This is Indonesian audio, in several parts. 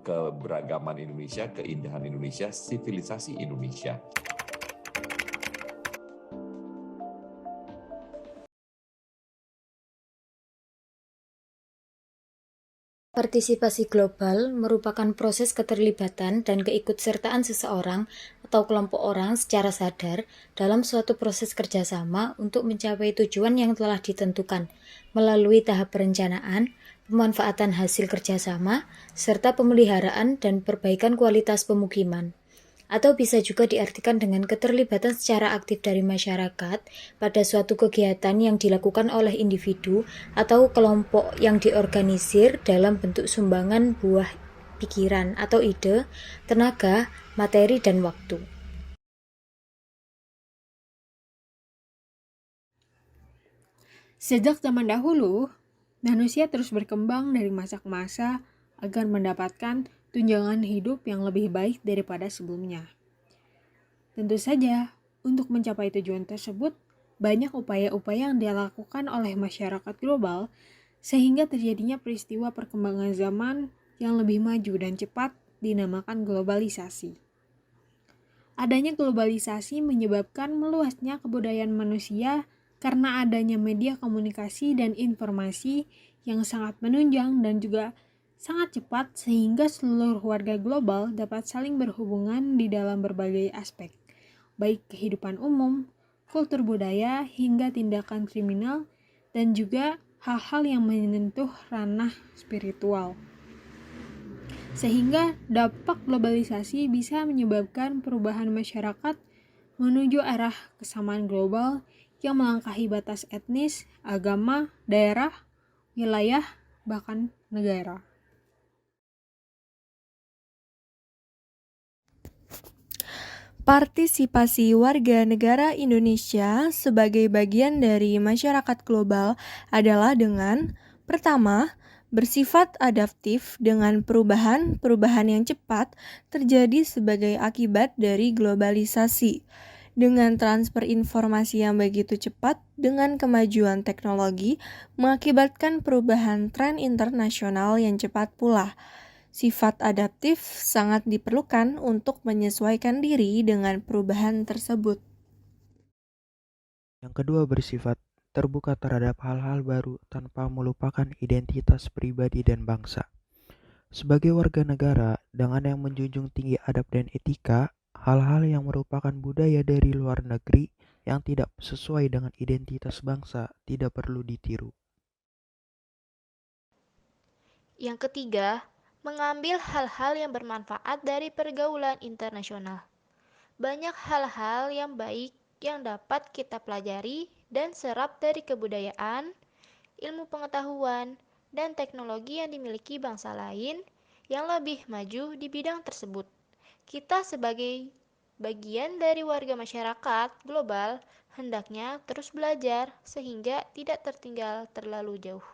keberagaman Indonesia, keindahan Indonesia, sivilisasi Indonesia. Partisipasi global merupakan proses keterlibatan dan keikutsertaan seseorang atau kelompok orang secara sadar dalam suatu proses kerjasama untuk mencapai tujuan yang telah ditentukan melalui tahap perencanaan, pemanfaatan hasil kerjasama, serta pemeliharaan dan perbaikan kualitas pemukiman. Atau bisa juga diartikan dengan keterlibatan secara aktif dari masyarakat pada suatu kegiatan yang dilakukan oleh individu atau kelompok yang diorganisir dalam bentuk sumbangan buah pikiran atau ide, tenaga, materi, dan waktu. Sejak zaman dahulu, manusia terus berkembang dari masa ke masa agar mendapatkan tunjangan hidup yang lebih baik daripada sebelumnya. Tentu saja, untuk mencapai tujuan tersebut, banyak upaya-upaya yang dilakukan oleh masyarakat global sehingga terjadinya peristiwa perkembangan zaman yang lebih maju dan cepat dinamakan globalisasi. Adanya globalisasi menyebabkan meluasnya kebudayaan manusia karena adanya media komunikasi dan informasi yang sangat menunjang dan juga sangat cepat sehingga seluruh warga global dapat saling berhubungan di dalam berbagai aspek, baik kehidupan umum, kultur budaya, hingga tindakan kriminal, dan juga hal-hal yang menyentuh ranah spiritual. Sehingga dampak globalisasi bisa menyebabkan perubahan masyarakat menuju arah kesamaan global yang melangkahi batas etnis, agama, daerah, wilayah, bahkan negara. Partisipasi warga negara Indonesia sebagai bagian dari masyarakat global adalah dengan pertama, bersifat adaptif dengan perubahan yang cepat terjadi sebagai akibat dari globalisasi. Dengan transfer informasi yang begitu cepat dengan kemajuan teknologi mengakibatkan perubahan tren internasional yang cepat pula. Sifat adaptif sangat diperlukan untuk menyesuaikan diri dengan perubahan tersebut. Yang kedua bersifat terbuka terhadap hal-hal baru tanpa melupakan identitas pribadi dan bangsa. Sebagai warga negara dengan yang menjunjung tinggi adab dan etika, hal-hal yang merupakan budaya dari luar negeri yang tidak sesuai dengan identitas bangsa tidak perlu ditiru. Yang ketiga, mengambil hal-hal yang bermanfaat dari pergaulan internasional. Banyak hal-hal yang baik yang dapat kita pelajari dan serap dari kebudayaan, ilmu pengetahuan, dan teknologi yang dimiliki bangsa lain yang lebih maju di bidang tersebut. Kita sebagai bagian dari warga masyarakat global hendaknya terus belajar sehingga tidak tertinggal terlalu jauh.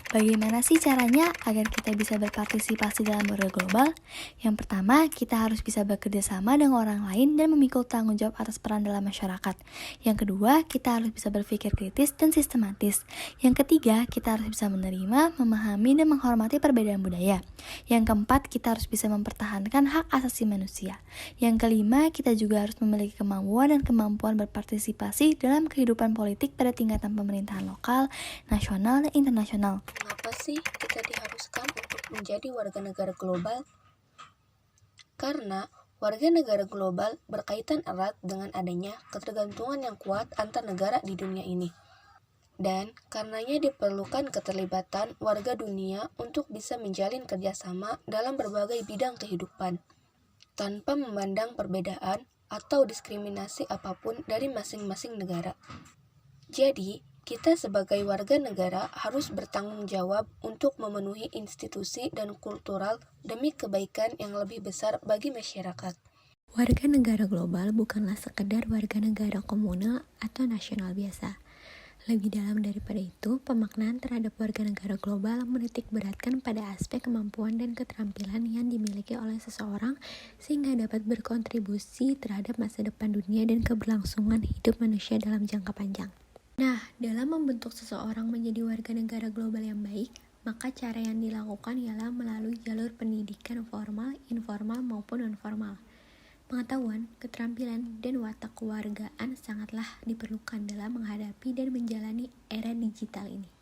Bagaimana sih caranya agar kita bisa berpartisipasi dalam warga global? Yang pertama, kita harus bisa bekerja sama dengan orang lain dan memikul tanggung jawab atas peran dalam masyarakat. Yang kedua, kita harus bisa berpikir kritis dan sistematis. Yang ketiga, kita harus bisa menerima, memahami, dan menghormati perbedaan budaya. Yang keempat, kita harus bisa mempertahankan hak asasi manusia. Yang kelima, kita juga harus memiliki kemampuan berpartisipasi dalam kehidupan politik pada tingkatan pemerintahan lokal, nasional, dan internasional. Mengapa sih kita diharuskan untuk menjadi warga negara global? Karena warga negara global berkaitan erat dengan adanya ketergantungan yang kuat antar negara di dunia ini. Dan karenanya diperlukan keterlibatan warga dunia untuk bisa menjalin kerjasama dalam berbagai bidang kehidupan, tanpa memandang perbedaan atau diskriminasi apapun dari masing-masing negara. Jadi, kita sebagai warga negara harus bertanggung jawab untuk memenuhi institusi dan kultural demi kebaikan yang lebih besar bagi masyarakat. Warga negara global bukanlah sekedar warga negara komunal atau nasional biasa. Lebih dalam daripada itu, pemaknaan terhadap warga negara global menitik beratkan pada aspek kemampuan dan keterampilan yang dimiliki oleh seseorang sehingga dapat berkontribusi terhadap masa depan dunia dan keberlangsungan hidup manusia dalam jangka panjang. Nah, dalam membentuk seseorang menjadi warga negara global yang baik, maka cara yang dilakukan ialah melalui jalur pendidikan formal, informal, maupun non-formal. Pengetahuan, keterampilan, dan watak kewargaan sangatlah diperlukan dalam menghadapi dan menjalani era digital ini.